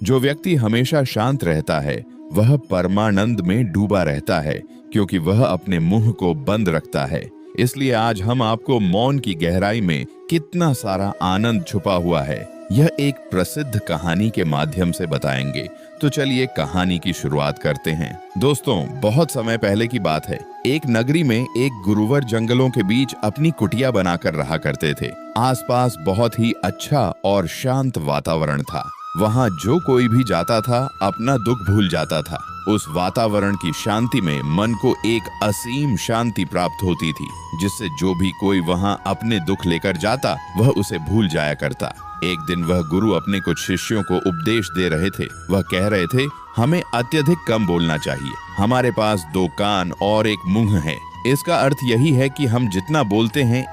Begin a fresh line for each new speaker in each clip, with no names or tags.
जो व्यक्ति हमेशा शांत रहता है वह परमानंद में डूबा रहता है, क्योंकि वह अपने मुंह को बंद रखता है। इसलिए आज हम आपको मौन की गहराई में कितना सारा आनंद छुपा हुआ है यह एक प्रसिद्ध कहानी के माध्यम से बताएंगे। तो चलिए कहानी की शुरुआत करते हैं। दोस्तों, बहुत समय पहले की बात है। एक नगरी में एक गुरुवर जंगलों के बीच अपनी कुटिया बनाकर रहा करते थे। आसपास बहुत ही अच्छा और शांत वातावरण था। वहाँ जो कोई भी जाता था अपना दुख भूल जाता था। उस वातावरण की शांति में मन को एक असीम शांति प्राप्त होती थी, जिससे जो भी कोई वहाँ अपने दुख लेकर जाता वह उसे भूल जाया करता। एक दिन वह गुरु अपने कुछ शिष्यों को उपदेश दे रहे थे। वह कह रहे थे, हमें अत्यधिक कम बोलना चाहिए। हमारे पास 2 कान और 1 मुंह है। इसका अर्थ यही है कि हम जितना बोलते हैं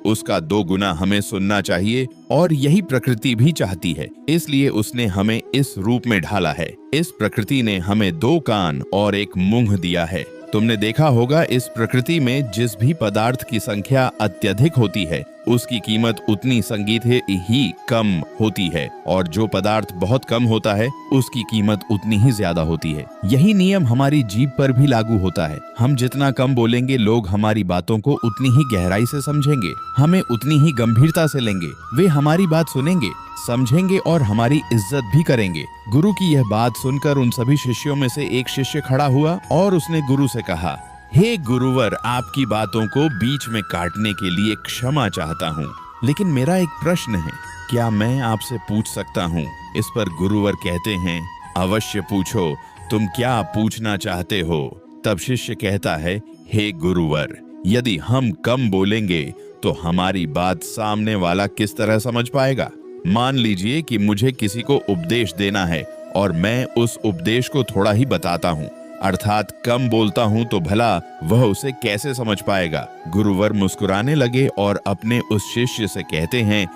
उसका 2 गुना हमें सुनना चाहिए, और यही प्रकृति भी चाहती है। इसलिए उसने हमें इस रूप में ढाला है। इस प्रकृति ने हमें 2 कान और 1 मुंह दिया है। तुमने देखा होगा, इस प्रकृति में जिस भी पदार्थ की संख्या अत्यधिक होती है उसकी कीमत उतनी संगीत ही कम होती है, और जो पदार्थ बहुत कम होता है उसकी कीमत उतनी ही ज्यादा होती है। यही नियम हमारी जीभ पर भी लागू होता है। हम जितना कम बोलेंगे लोग हमारी बातों को उतनी ही गहराई से समझेंगे, हमें उतनी ही गंभीरता से लेंगे। वे हमारी बात सुनेंगे, समझेंगे और हमारी इज्जत भी करेंगे। गुरु की यह बात सुनकर उन सभी शिष्यों में से एक शिष्य खड़ा हुआ और उसने गुरु से कहा, हे गुरुवर, आपकी बातों को बीच में काटने के लिए क्षमा चाहता हूँ, लेकिन मेरा एक प्रश्न है, क्या मैं आपसे पूछ सकता हूँ? इस पर गुरुवर कहते हैं, अवश्य पूछो, तुम क्या पूछना चाहते हो? तब शिष्य कहता है, हे गुरुवर, यदि हम कम बोलेंगे तो हमारी बात सामने वाला किस तरह समझ पाएगा? मान लीजिए कि मुझे किसी को उपदेश देना है और मैं उस उपदेश को थोड़ा ही बताता हूँ, अर्थात कम बोलता हूँ, तो भला वह उसे कैसे समझ पाएगा? गुरुवर मुस्कुराने लगे और अपने उस शिष्य से कहते हैं,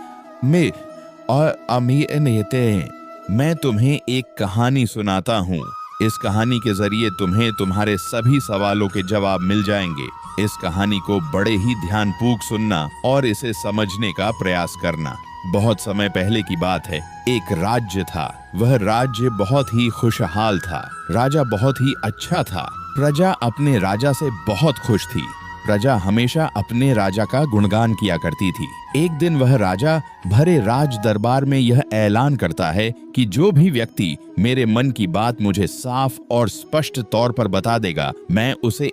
मैं तुम्हें एक कहानी सुनाता हूँ। इस कहानी के जरिए तुम्हें तुम्हारे सभी सवालों के जवाब मिल जाएंगे। इस कहानी को बड़े ही ध्यानपूर्वक सुनना और इसे समझने का प्रयास करना। बहुत समय पहले की बात है। एक राज्य था। वह राज्य बहुत ही खुशहाल था। राजा बहुत ही अच्छा था। प्रजा अपने राजा से बहुत खुश थी। प्रजा हमेशा अपने राजा का गुणगान किया करती थी। एक दिन वह राजा भरे राज दरबार में यह ऐलान करता है कि जो भी व्यक्ति मेरे मन की बात मुझे साफ और स्पष्ट तौर पर बता देगा, मैं उसे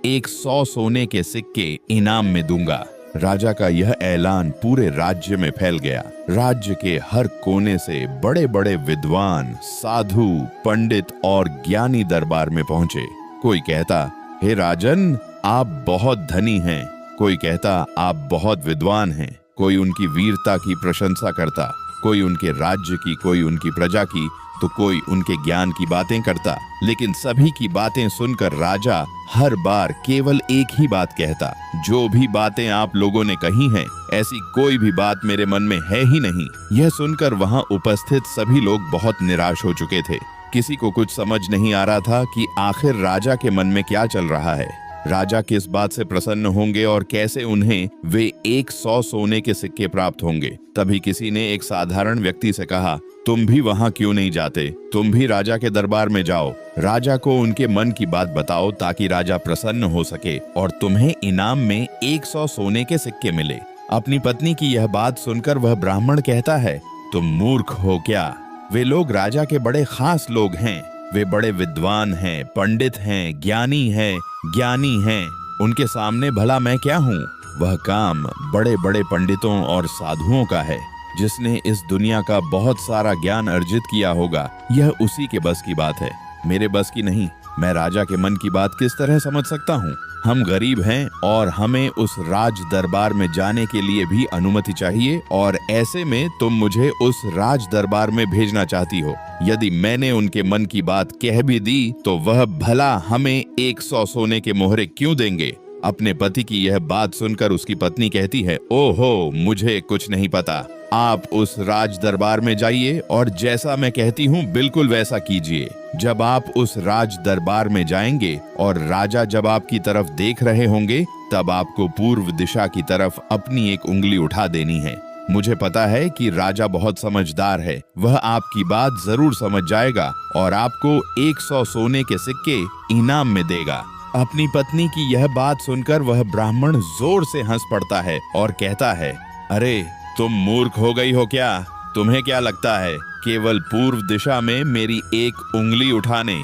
100 सोने के सिक्के इनाम में दूंगा। राजा का यह ऐलान पूरे राज्य में फैल गया। राज्य के हर कोने से बड़े बड़े विद्वान, साधु, पंडित और ज्ञानी दरबार में पहुंचे। कोई कहता, हे राजन, आप बहुत धनी हैं। कोई कहता, आप बहुत विद्वान हैं। कोई उनकी वीरता की प्रशंसा करता, कोई उनके राज्य की, कोई उनकी प्रजा की, तो कोई उनके ज्ञान की बातें करता। लेकिन सभी की बातें सुनकर राजा हर बार केवल एक ही बात कहता, जो भी बातें आप लोगों ने कही हैं, ऐसी कोई भी बात मेरे मन में है ही नहीं। यह सुनकर वहां उपस्थित सभी लोग बहुत निराश हो चुके थे। किसी को कुछ समझ नहीं आ रहा था कि आखिर राजा के मन में क्या चल रहा है। राजा किस बात से प्रसन्न होंगे और कैसे उन्हें वे 100 सोने के सिक्के प्राप्त होंगे। तभी किसी ने एक साधारण व्यक्ति से कहा, तुम भी वहां क्यों नहीं जाते? तुम भी राजा के दरबार में जाओ, राजा को उनके मन की बात बताओ, ताकि राजा प्रसन्न हो सके और तुम्हें इनाम में 100 सोने के सिक्के मिले। अपनी पत्नी की यह बात सुनकर वह ब्राह्मण कहता है, तुम मूर्ख हो क्या? वे लोग राजा के बड़े खास लोग हैं। वे बड़े विद्वान हैं, पंडित हैं, ज्ञानी हैं। उनके सामने भला मैं क्या हूँ? वह काम बड़े बड़े पंडितों और साधुओं का है। जिसने इस दुनिया का बहुत सारा ज्ञान अर्जित किया होगा, यह उसी के बस की बात है, मेरे बस की नहीं। मैं राजा के मन की बात किस तरह समझ सकता हूँ? हम गरीब हैं और हमें उस राज दरबार में जाने के लिए भी अनुमति चाहिए, और ऐसे में तुम मुझे उस राज दरबार में भेजना चाहती हो। यदि मैंने उनके मन की बात कह भी दी तो वह भला हमें 100 सोने के मोहरे क्यों देंगे? अपने पति की यह बात सुनकर उसकी पत्नी कहती है, ओहो, मुझे कुछ नहीं पता। आप उस राज दरबार में जाइए और जैसा मैं कहती हूँ बिल्कुल वैसा कीजिए। जब आप उस राज दरबार में जाएंगे और राजा जब आपकी तरफ देख रहे होंगे, तब आपको पूर्व दिशा की तरफ अपनी एक उंगली उठा देनी है। मुझे पता है कि राजा बहुत समझदार है, वह आपकी बात जरूर समझ जाएगा और आपको 100 सोने के सिक्के इनाम में देगा। अपनी पत्नी की यह बात सुनकर वह ब्राह्मण जोर से हंस पड़ता है और कहता है, अरे तुम मूर्ख हो गई हो क्या? तुम्हें क्या लगता है केवल पूर्व दिशा में मेरी एक उंगली उठाने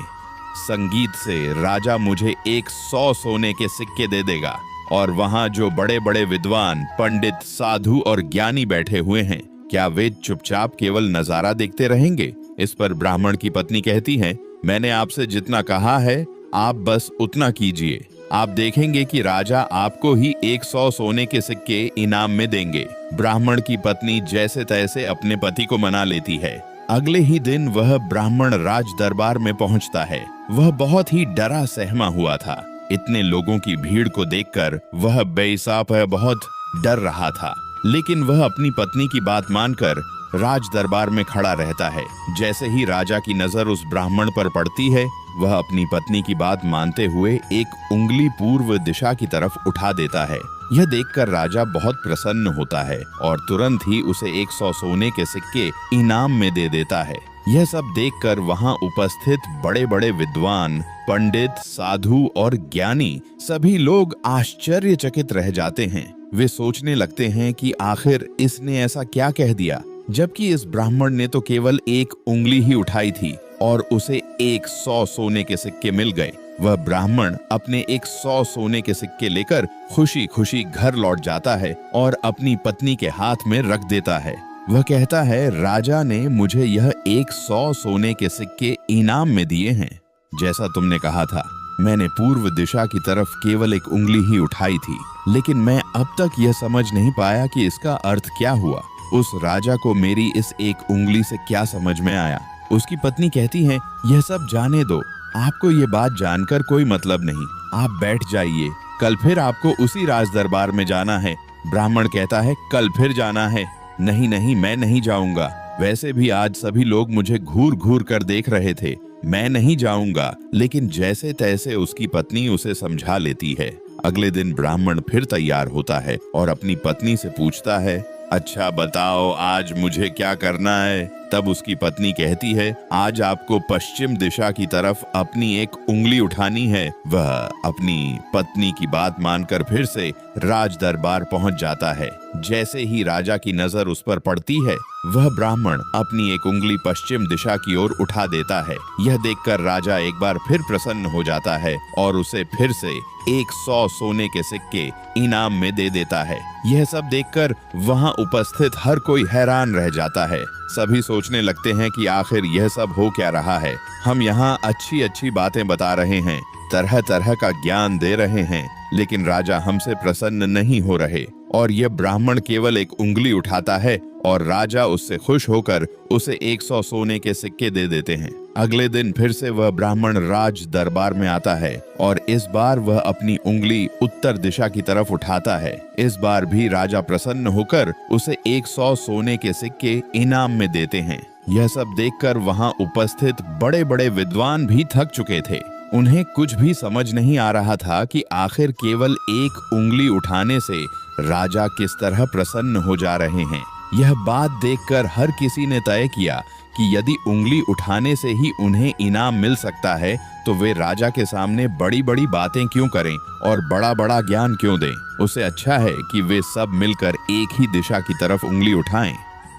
संगीत से राजा मुझे 100 सोने के सिक्के दे देगा और वहां जो बड़े बड़े विद्वान, पंडित, साधु और ज्ञानी बैठे हुए हैं, क्या वे चुपचाप केवल नजारा देखते रहेंगे? इस पर ब्राह्मण की पत्नी कहती है, मैंने आपसे जितना कहा है आप बस उतना कीजिए। आप देखेंगे कि राजा आपको ही 100 सोने के सिक्के इनाम में देंगे। ब्राह्मण की पत्नी जैसे तैसे अपने पति को मना लेती है। अगले ही दिन वह ब्राह्मण राज दरबार में पहुंचता है। वह बहुत ही डरा सहमा हुआ था। इतने लोगों की भीड़ को देखकर वह बेहिसाब बहुत डर रहा था, लेकिन वह अपनी पत्नी की बात मानकर राज दरबार में खड़ा रहता है। जैसे ही राजा की नजर उस ब्राह्मण पर पड़ती है, वह अपनी पत्नी की बात मानते हुए एक उंगली पूर्व दिशा की तरफ उठा देता है। यह देखकर राजा बहुत प्रसन्न होता है और तुरंत ही उसे 100 सोने के सिक्के इनाम में दे देता है। यह सब देखकर वहां उपस्थित बड़े बड़े विद्वान, पंडित, साधु और ज्ञानी सभी लोग आश्चर्यचकित रह जाते हैं। वे सोचने लगते हैं कि आखिर इसने ऐसा क्या कह दिया, जबकि इस ब्राह्मण ने तो केवल एक उंगली ही उठाई थी और उसे 100 सोने के सिक्के मिल गए। वह ब्राह्मण अपने 100 सोने के सिक्के लेकर खुशी खुशी घर लौट जाता है और अपनी पत्नी के हाथ में रख देता है। वह कहता है, राजा ने मुझे यह 100 सोने के सिक्के इनाम में दिए हैं। जैसा तुमने कहा था, मैंने पूर्व दिशा की तरफ केवल एक उंगली ही उठाई थी, लेकिन मैं अब तक यह समझ नहीं पाया कि इसका अर्थ क्या हुआ। उस राजा को मेरी इस एक उंगली से क्या समझ में आया? उसकी पत्नी कहती है, यह सब जाने दो, आपको ये बात जानकर कोई मतलब नहीं, आप बैठ जाइए, कल फिर आपको उसी राज दरबार में जाना है। ब्राह्मण कहता है, कल फिर जाना है? नहीं नहीं, मैं नहीं जाऊंगा। वैसे भी आज सभी लोग मुझे घूर घूर कर देख रहे थे, मैं नहीं जाऊंगा। लेकिन जैसे तैसे उसकी पत्नी उसे समझा लेती है। अगले दिन ब्राह्मण फिर तैयार होता है और अपनी पत्नी से पूछता है, अच्छा बताओ आज मुझे क्या करना है? तब उसकी पत्नी कहती है, आज आपको पश्चिम दिशा की तरफ अपनी एक उंगली उठानी है। वह अपनी पत्नी की बात मानकर फिर से राज दरबार पहुंच जाता है। जैसे ही राजा की नजर उस पर पड़ती है, वह ब्राह्मण अपनी एक उंगली पश्चिम दिशा की ओर उठा देता है। यह देखकर राजा एक बार फिर प्रसन्न हो जाता है और उसे फिर से 100 सोने के सिक्के इनाम में दे देता है। यह सब देखकर वहां उपस्थित हर कोई हैरान रह जाता है। सभी सोचने लगते हैं कि आखिर यह सब हो क्या रहा है। हम यहाँ अच्छी अच्छी बातें बता रहे हैं, तरह तरह का ज्ञान दे रहे हैं, लेकिन राजा हमसे प्रसन्न नहीं हो रहे और यह ब्राह्मण केवल एक उंगली उठाता है और राजा उससे खुश होकर उसे 100 सोने के सिक्के दे देते हैं। अगले दिन फिर से वह ब्राह्मण राज दरबार में आता है और इस बार वह अपनी उंगली उत्तर दिशा की तरफ उठाता है। इस बार भी राजा प्रसन्न होकर उसे 100 सोने के सिक्के इनाम में देते हैं। यह सब देखकर वहां उपस्थित बड़े बड़े विद्वान भी थक चुके थे। उन्हें कुछ भी समझ नहीं आ रहा था कि आखिर केवल एक उंगली उठाने से राजा किस तरह प्रसन्न हो जा रहे हैं। यह बात देखकर हर किसी ने तय किया कि यदि उंगली उठाने से ही उन्हें इनाम मिल सकता है, तो वे राजा के सामने बड़ी बड़ी बातें क्यों करें और बड़ा बड़ा ज्ञान क्यों दें। उससे अच्छा है कि वे सब मिलकर एक ही दिशा की तरफ उंगली उठाएं।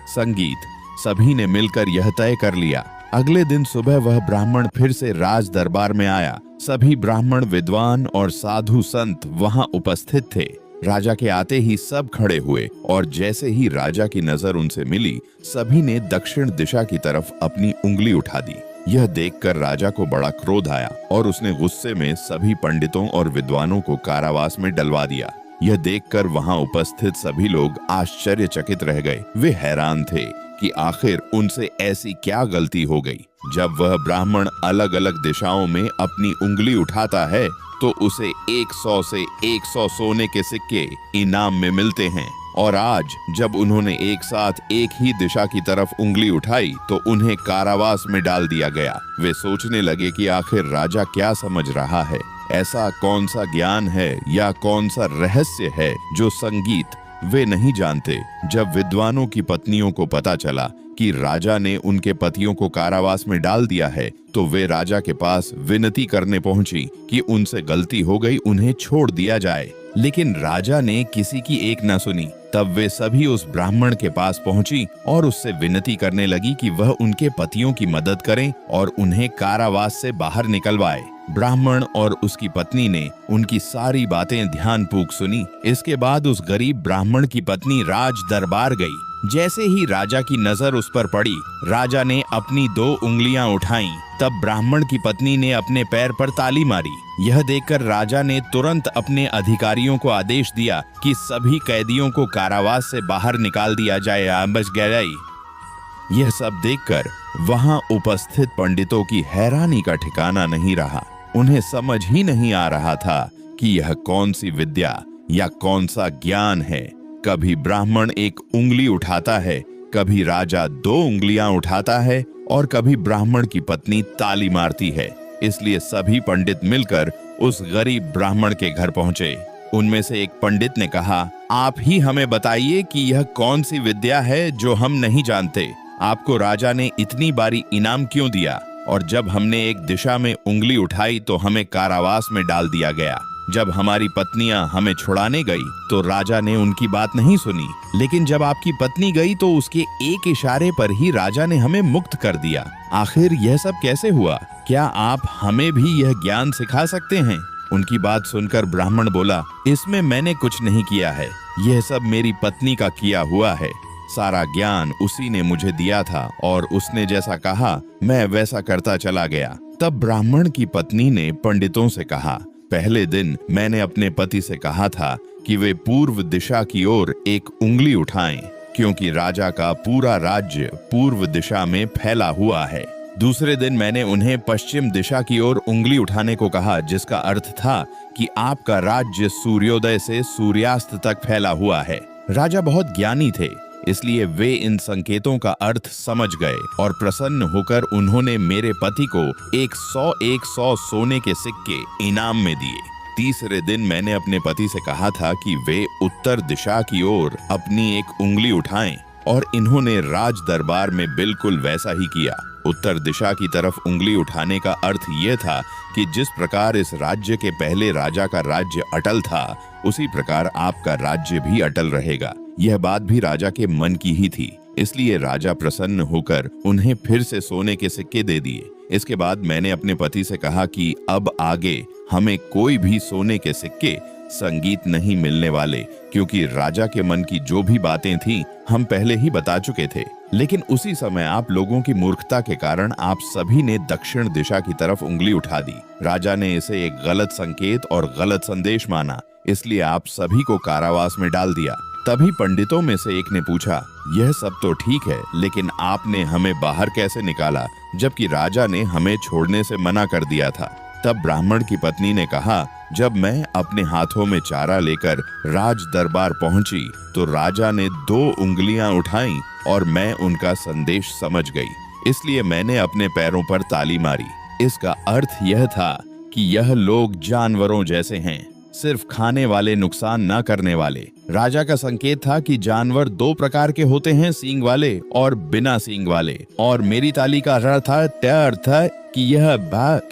संगीत, सभी ने मिलकर यह तय कर लिया। अगले दिन सुबह वह ब्राह्मण फिर से राज दरबार में आया। सभी ब्राह्मण, विद्वान और साधु संत वहां उपस्थित थे। राजा के आते ही सब खड़े हुए और जैसे ही राजा की नजर उनसे मिली, सभी ने दक्षिण दिशा की तरफ अपनी उंगली उठा दी। यह देखकर राजा को बड़ा क्रोध आया और उसने गुस्से में सभी पंडितों और विद्वानों को कारावास में डलवा दिया। यह देखकर वहां उपस्थित सभी लोग आश्चर्यचकित रह गए। वे हैरान थे कि आखिर उनसे ऐसी क्या गलती हो गई। जब वह ब्राह्मण अलग अलग दिशाओं में अपनी उंगली उठाता है, तो उसे 100 से 100 सोने के सिक्के इनाम में मिलते हैं, और आज जब उन्होंने एक साथ एक ही दिशा की तरफ उंगली उठाई तो उन्हें कारावास में डाल दिया गया। वे सोचने लगे कि आखिर राजा क्या समझ रहा है। ऐसा कौन सा ज्ञान है या कौन सा रहस्य है जो संगीत वे नहीं जानते। जब विद्वानों की पत्नियों को पता चला कि राजा ने उनके पतियों को कारावास में डाल दिया है, तो वे राजा के पास विनती करने पहुंची कि उनसे गलती हो गई, उन्हें छोड़ दिया जाए। लेकिन राजा ने किसी की एक न सुनी। तब वे सभी उस ब्राह्मण के पास पहुंची और उससे विनती करने लगी कि वह उनके पतियों की मदद करें और उन्हें कारावास से बाहर निकलवाए। ब्राह्मण और उसकी पत्नी ने उनकी सारी बातें ध्यानपूर्वक सुनी। इसके बाद उस गरीब ब्राह्मण की पत्नी राज दरबार गई। जैसे ही राजा की नजर उस पर पड़ी, राजा ने अपनी 2 उंगलियां उठाईं। तब ब्राह्मण की पत्नी ने अपने पैर पर ताली मारी। यह देखकर राजा ने तुरंत अपने अधिकारियों को आदेश दिया कि सभी कैदियों को कारावास से बाहर निकाल दिया जाए। बच गई। यह सब देखकर वहां उपस्थित पंडितों की हैरानी का ठिकाना नहीं रहा। उन्हें समझ ही नहीं आ रहा था कि यह कौन सी विद्या या कौन सा ज्ञान है। कभी ब्राह्मण एक उंगली उठाता है, कभी राजा 2 उंगलियां उठाता है और कभी ब्राह्मण की पत्नी ताली मारती है। इसलिए सभी पंडित मिलकर उस गरीब ब्राह्मण के घर पहुंचे। उनमें से एक पंडित ने कहा, आप ही हमें बताइए कि यह कौन सी विद्या है जो हम नहीं जानते। आपको राजा ने इतनी बारी इनाम क्यों दिया? और जब हमने एक दिशा में उंगली उठाई तो हमें कारावास में डाल दिया गया। जब हमारी पत्नियां हमें छुड़ाने गई तो राजा ने उनकी बात नहीं सुनी। लेकिन जब आपकी पत्नी गई तो उसके एक इशारे पर ही राजा ने हमें मुक्त कर दिया। आखिर यह सब कैसे हुआ? क्या आप हमें भी यह ज्ञान सिखा सकते हैं? उनकी बात सुनकर ब्राह्मण बोला, इसमें मैंने कुछ नहीं किया है, यह सब मेरी पत्नी का किया हुआ है। सारा ज्ञान उसी ने मुझे दिया था और उसने जैसा कहा मैं वैसा करता चला गया। तब ब्राह्मण की पत्नी ने पंडितों से कहा, पहले दिन मैंने अपने पति से कहा था कि वे पूर्व दिशा की ओर एक उंगली उठाएं, क्योंकि राजा का पूरा राज्य पूर्व दिशा में फैला हुआ है। दूसरे दिन मैंने उन्हें पश्चिम दिशा की ओर उंगली उठाने को कहा, जिसका अर्थ था कि आपका राज्य सूर्योदय से सूर्यास्त तक फैला हुआ है। राजा बहुत ज्ञानी थे, इसलिए वे इन संकेतों का अर्थ समझ गए और प्रसन्न होकर उन्होंने मेरे पति को 100 सोने के सिक्के इनाम में दिए। तीसरे दिन मैंने अपने पति से कहा था कि वे उत्तर दिशा की ओर अपनी एक उंगली उठाएं और इन्होंने राज दरबार में बिल्कुल वैसा ही किया। उत्तर दिशा की तरफ उंगली उठाने का अर्थ यह था कि जिस प्रकार इस राज्य के पहले राजा का राज्य अटल था, उसी प्रकार आपका राज्य भी अटल रहेगा। यह बात भी राजा के मन की ही थी, इसलिए राजा प्रसन्न होकर उन्हें फिर से सोने के सिक्के दे दिए। इसके बाद मैंने अपने पति से कहा कि अब आगे हमें कोई भी सोने के सिक्के, संगीत नहीं मिलने वाले, क्योंकि राजा के मन की जो भी बातें थीं हम पहले ही बता चुके थे। लेकिन उसी समय आप लोगों की मूर्खता के कारण आप सभी ने दक्षिण दिशा की तरफ उंगली उठा दी। राजा ने इसे एक गलत संकेत और गलत संदेश माना, इसलिए आप सभी को कारावास में डाल दिया। तभी पंडितों में से एक ने पूछा, यह सब तो ठीक है, लेकिन आपने हमें बाहर कैसे निकाला, जबकि राजा ने हमें छोड़ने से मना कर दिया था? तब ब्राह्मण की पत्नी ने कहा, जब मैं अपने हाथों में चारा लेकर राज दरबार पहुंची तो राजा ने 2 उंगलियां उठाईं और मैं उनका संदेश समझ गई, इसलिए मैंने अपने पैरों पर ताली मारी। इसका अर्थ यह था कि यह लोग जानवरों जैसे हैं, सिर्फ खाने वाले, नुकसान न करने वाले। राजा का संकेत था कि जानवर 2 प्रकार के होते हैं, सींग वाले और बिना सींग वाले, और मेरी ताली का अर्थ था कि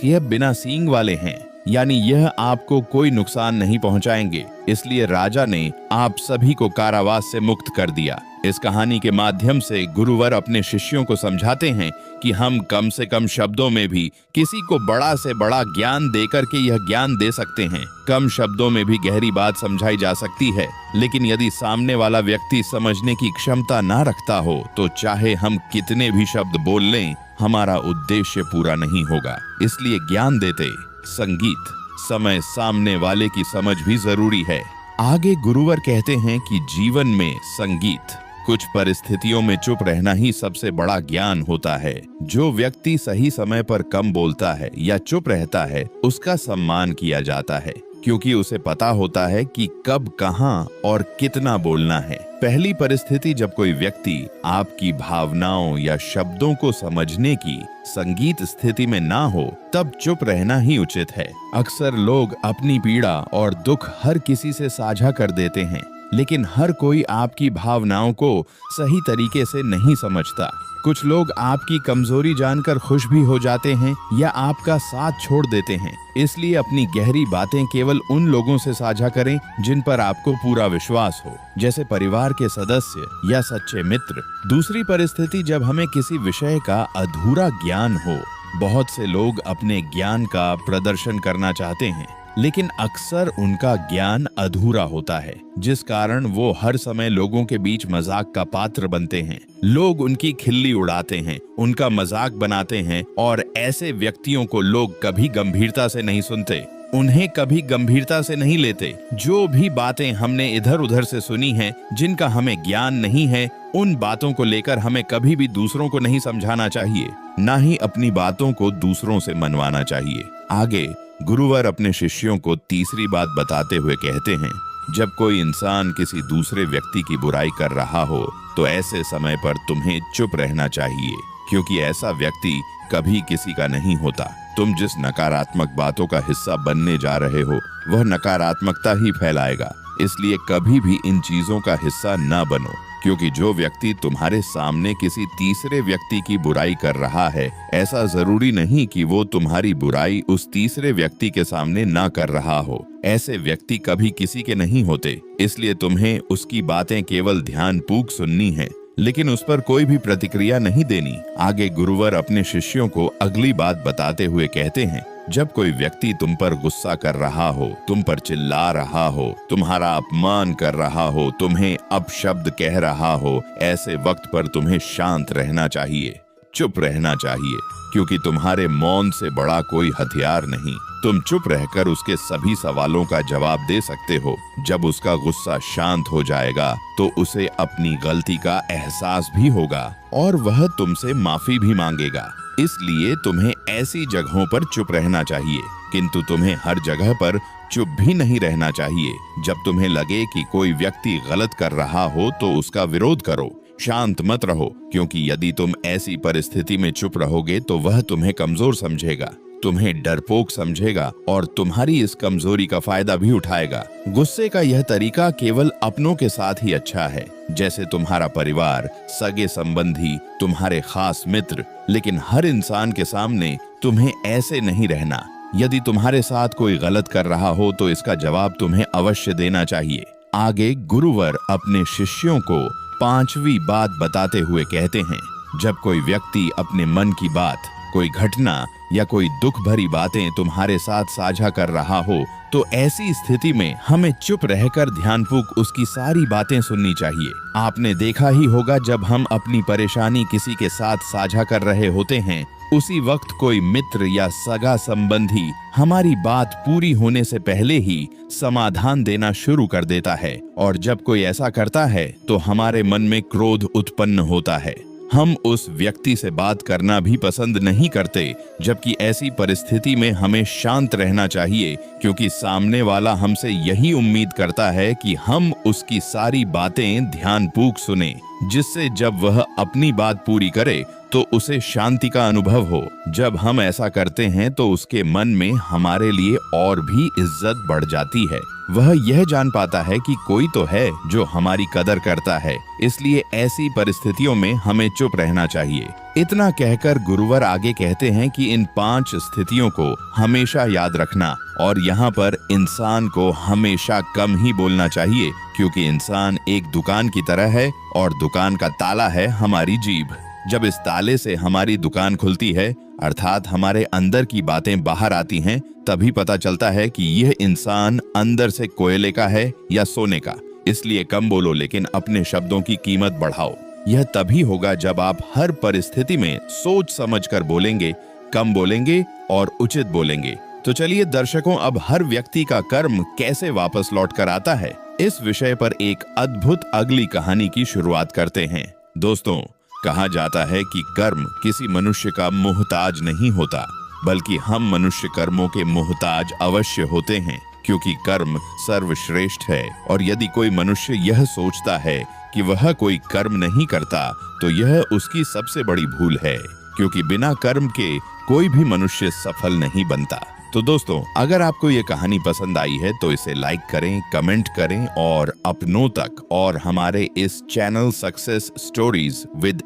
यह बिना सींग वाले हैं, यानी यह आपको कोई नुकसान नहीं पहुंचाएंगे। इसलिए राजा ने आप सभी को कारावास से मुक्त कर दिया। इस कहानी के माध्यम से गुरुवर अपने शिष्यों को समझाते हैं कि हम कम से कम शब्दों में भी किसी को बड़ा से बड़ा ज्ञान देकर के यह ज्ञान दे सकते हैं। कम शब्दों में भी गहरी बात समझाई जा सकती है, लेकिन यदि सामने वाला व्यक्ति समझने की क्षमता ना रखता हो तो चाहे हम कितने भी शब्द बोल लें, हमारा उद्देश्य पूरा नहीं होगा। इसलिए ज्ञान देते संगीत समय सामने वाले की समझ भी जरूरी है। आगे गुरुवर कहते हैं कि जीवन में संगीत, कुछ परिस्थितियों में चुप रहना ही सबसे बड़ा ज्ञान होता है। जो व्यक्ति सही समय पर कम बोलता है या चुप रहता है, उसका सम्मान किया जाता है, क्योंकि उसे पता होता है कि कब, कहां और कितना बोलना है। पहली परिस्थिति, जब कोई व्यक्ति आपकी भावनाओं या शब्दों को समझने की संगीत स्थिति में ना हो, तब चुप रहना ही उचित है। अक्सर लोग अपनी पीड़ा और दुख हर किसी से साझा कर देते हैं, लेकिन हर कोई आपकी भावनाओं को सही तरीके से नहीं समझता। कुछ लोग आपकी कमजोरी जानकर खुश भी हो जाते हैं या आपका साथ छोड़ देते हैं। इसलिए अपनी गहरी बातें केवल उन लोगों से साझा करें जिन पर आपको पूरा विश्वास हो, जैसे परिवार के सदस्य या सच्चे मित्र। दूसरी परिस्थिति, जब हमें किसी विषय का अधूरा ज्ञान हो। बहुत से लोग अपने ज्ञान का प्रदर्शन करना चाहते हैं, लेकिन अक्सर उनका ज्ञान अधूरा होता है, जिस कारण वो हर समय लोगों के बीच मजाक का पात्र बनते हैं। लोग उनकी खिल्ली उड़ाते हैं, उनका मजाक बनाते हैं और ऐसे व्यक्तियों को लोग कभी गंभीरता से नहीं सुनते, उन्हें कभी गंभीरता से नहीं लेते। जो भी बातें हमने इधर उधर से सुनी हैं, जिनका हमें ज्ञान नहीं है, उन बातों को लेकर हमें कभी भी दूसरों को नहीं समझाना चाहिए, ना ही अपनी बातों को दूसरों से मनवाना चाहिए। आगे गुरुवर अपने शिष्यों को तीसरी बात बताते हुए कहते हैं, जब कोई इंसान किसी दूसरे व्यक्ति की बुराई कर रहा हो तो ऐसे समय पर तुम्हें चुप रहना चाहिए, क्योंकि ऐसा व्यक्ति कभी किसी का नहीं होता। तुम जिस नकारात्मक बातों का हिस्सा बनने जा रहे हो वह नकारात्मकता ही फैलाएगा, इसलिए कभी भी इन चीजों का हिस्सा न बनो। क्योंकि जो व्यक्ति तुम्हारे सामने किसी तीसरे व्यक्ति की बुराई कर रहा है, ऐसा जरूरी नहीं कि वो तुम्हारी बुराई उस तीसरे व्यक्ति के सामने ना कर रहा हो। ऐसे व्यक्ति कभी किसी के नहीं होते, इसलिए तुम्हें उसकी बातें केवल ध्यानपूर्वक सुननी है, लेकिन उस पर कोई भी प्रतिक्रिया नहीं देनी। आगे गुरुवर अपने शिष्यों को अगली बात बताते हुए कहते हैं, जब कोई व्यक्ति तुम पर गुस्सा कर रहा हो, तुम पर चिल्ला रहा हो, तुम्हारा अपमान कर रहा हो, तुम्हें अपशब्द कह रहा हो, ऐसे वक्त पर तुम्हें शांत रहना चाहिए, चुप रहना चाहिए, क्योंकि तुम्हारे मौन से बड़ा कोई हथियार नहीं। तुम चुप रहकर उसके सभी सवालों का जवाब दे सकते हो। जब उसका गुस्सा शांत हो जाएगा तो उसे अपनी गलती का एहसास भी होगा और वह तुमसे माफी भी मांगेगा। इसलिए तुम्हें ऐसी जगहों पर चुप रहना चाहिए, किंतु तुम्हें हर जगह पर चुप भी नहीं रहना चाहिए। जब तुम्हें लगे कि कोई व्यक्ति गलत कर रहा हो तो उसका विरोध करो, शांत मत रहो, क्योंकि यदि तुम ऐसी परिस्थिति में चुप रहोगे तो वह तुम्हें कमजोर समझेगा, तुम्हें डरपोक समझेगा और तुम्हारी इस कमजोरी का फायदा भी उठाएगा। गुस्से का यह तरीका केवल अपनों के साथ ही अच्छा है, जैसे तुम्हारा परिवार, सगे संबंधी, तुम्हारे खास मित्र, लेकिन हर इंसान के सामने तुम्हें ऐसे नहीं रहना। यदि तुम्हारे साथ कोई गलत कर रहा हो तो इसका जवाब तुम्हें अवश्य देना चाहिए। आगे गुरुवर अपने शिष्यों को पांचवी बात बताते हुए कहते हैं, जब कोई व्यक्ति अपने मन की बात, कोई घटना या कोई दुख भरी बातें तुम्हारे साथ साझा कर रहा हो तो ऐसी स्थिति में हमें चुप रहकर ध्यानपूर्वक उसकी सारी बातें सुननी चाहिए। आपने देखा ही होगा, जब हम अपनी परेशानी किसी के साथ साझा कर रहे होते हैं, उसी वक्त कोई मित्र या सगा संबंधी हमारी बात पूरी होने से पहले ही समाधान देना शुरू कर देता है, और जब कोई ऐसा करता है तो हमारे मन में क्रोध उत्पन्न होता है। हम उस व्यक्ति से बात करना भी पसंद नहीं करते, जबकि ऐसी परिस्थिति में हमें शांत रहना चाहिए, क्योंकि सामने वाला हमसे यही उम्मीद करता है कि हम उसकी सारी बातें ध्यानपूर्वक सुने, जिससे जब वह अपनी बात पूरी करे तो उसे शांति का अनुभव हो। जब हम ऐसा करते हैं तो उसके मन में हमारे लिए और भी इज्जत बढ़ जाती है। वह यह जान पाता है कि कोई तो है जो हमारी कदर करता है, इसलिए ऐसी परिस्थितियों में हमें चुप रहना चाहिए। इतना कहकर गुरुवर आगे कहते हैं कि इन 5 स्थितियों को हमेशा याद रखना, और यहाँ पर इंसान को हमेशा कम ही बोलना चाहिए, क्योंकि इंसान एक दुकान की तरह है और दुकान का ताला है हमारी जीभ। जब इस ताले से हमारी दुकान खुलती है, अर्थात हमारे अंदर की बातें बाहर आती हैं, तभी पता चलता है कि यह इंसान अंदर से कोयले का है या सोने का। इसलिए कम बोलो, लेकिन अपने शब्दों की कीमत बढ़ाओ। यह तभी होगा जब आप हर परिस्थिति में सोच समझकर बोलेंगे, कम बोलेंगे और उचित बोलेंगे। तो चलिए दर्शकों, अब हर व्यक्ति का कर्म कैसे वापस लौट कर आता है, इस विषय पर एक अद्भुत अगली कहानी की शुरुआत करते हैं। दोस्तों, कहा जाता है कि कर्म किसी मनुष्य का मुहताज नहीं होता, बल्कि हम मनुष्य कर्मों के मुहताज अवश्य होते हैं, क्योंकि कर्म सर्वश्रेष्ठ है। और यदि कोई मनुष्य यह सोचता है कि वह कोई कर्म नहीं करता, तो यह उसकी सबसे बड़ी भूल है, क्योंकि बिना कर्म के कोई भी मनुष्य सफल नहीं बनता। तो दोस्तों, अगर आपको ये कहानी पसंद आई है तो इसे लाइक करें, कमेंट करें और अपनों तक और हमारे इस channel success stories with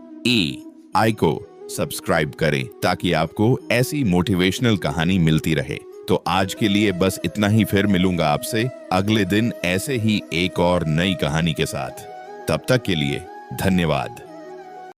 I को सब्सक्राइब करें ताकि आपको ऐसी मोटिवेशनल कहानी मिलती रहे। तो आज के लिए बस इतना ही। फिर मिलूंगा आपसे अगले दिन ऐसे ही एक और नई कहानी के साथ। तब तक के लिए धन्यवाद।